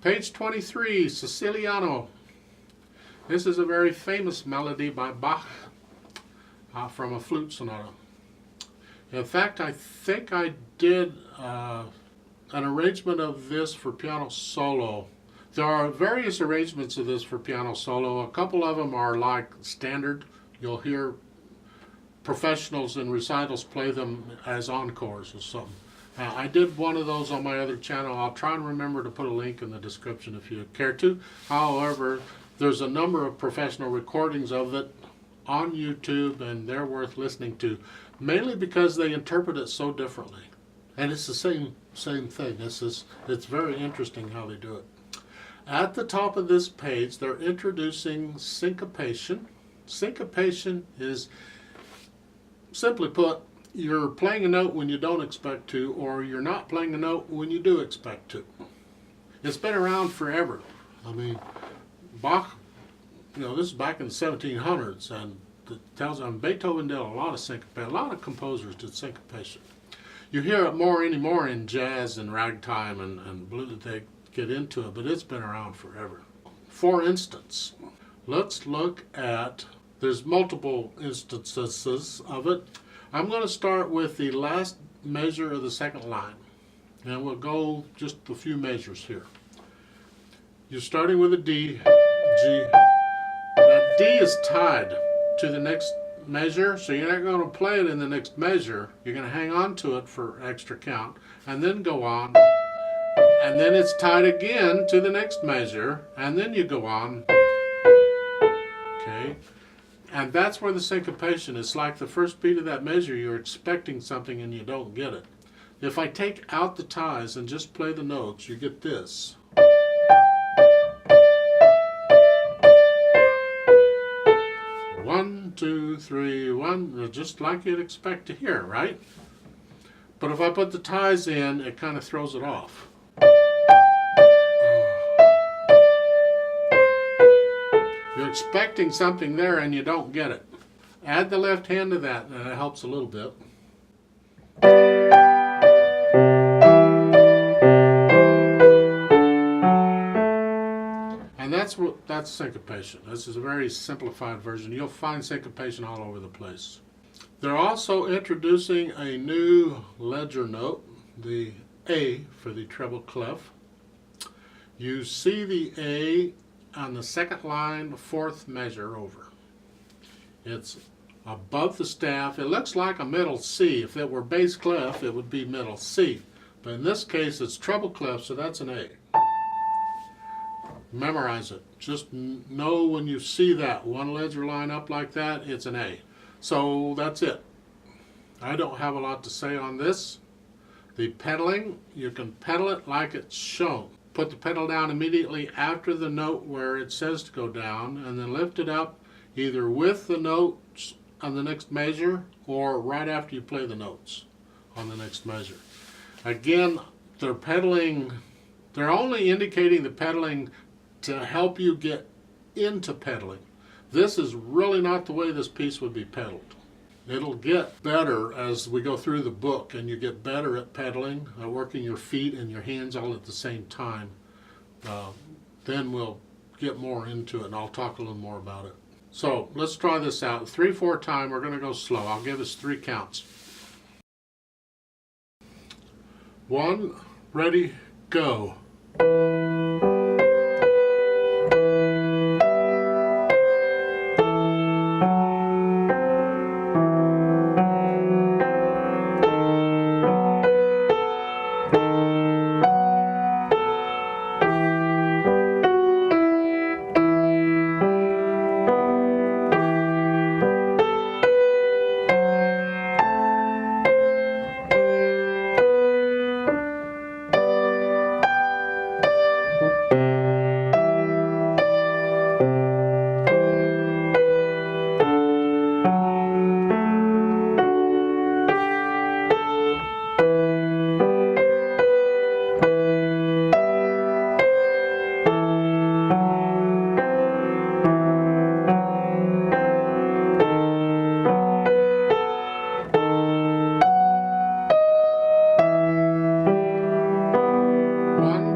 Page 23, Siciliano. This is a very famous melody by Bach from a flute sonata. In fact, I think I did an arrangement of this for piano solo. There are various arrangements of this for piano solo. A couple of them are like standard. You'll hear professionals in recitals play them as encores or something. I did one of those on my other channel. I'll try and remember to put a link in the description if you care to. However, there's a number of professional recordings of it on YouTube, and they're worth listening to, mainly because they interpret it so differently. And it's the same thing. It's very interesting how they do it. At the top of this page, they're introducing syncopation. Syncopation is, simply put, you're playing a note when you don't expect to, or you're not playing a note when you do expect to. It's been around forever. I mean, Bach, this is back in the 1700s, and it tells them Beethoven did a lot of syncopation. A lot of composers did syncopation. You hear it more anymore in jazz and ragtime and blues. They get into it, but it's been around forever. For instance, let's look at, there's multiple instances of it. I'm going to start with the last measure of the second line, and we'll go just a few measures here. You're starting with a D, G. That D is tied to the next measure, so you're not going to play it in the next measure. You're going to hang on to it for extra count, and then go on, and then it's tied again to the next measure, and then you go on. Okay? And that's where the syncopation is. Like the first beat of that measure, you're expecting something and you don't get it. If I take out the ties and just play the notes, you get this. 1, 2, 3, 1, just like you'd expect to hear, right? But if I put the ties in, it kind of throws it off. You're expecting something there and you don't get it. Add the left hand to that and it helps a little bit. And that's syncopation. This is a very simplified version. You'll find syncopation all over the place. They're also introducing a new ledger note, the A for the treble clef. You see the A on the second line, fourth measure over. It's above the staff. It looks like a middle C. If it were bass clef, it would be middle C. But in this case, it's treble clef, so that's an A. Memorize it. Just know when you see that one ledger line up like that, it's an A. So that's it. I don't have a lot to say on this. The pedaling, you can pedal it like it's shown. Put the pedal down immediately after the note where it says to go down, and then lift it up either with the notes on the next measure or right after you play the notes on the next measure. Again, they're pedaling, they're only indicating the pedaling to help you get into pedaling. This is really not the way this piece would be pedaled. It'll get better as we go through the book, and you get better at pedaling, working your feet and your hands all at the same time. Then we'll get more into it, and I'll talk a little more about it. So let's try this out. 3/4 time, we're going to go slow. I'll give us 3 counts. 1, ready, go. One,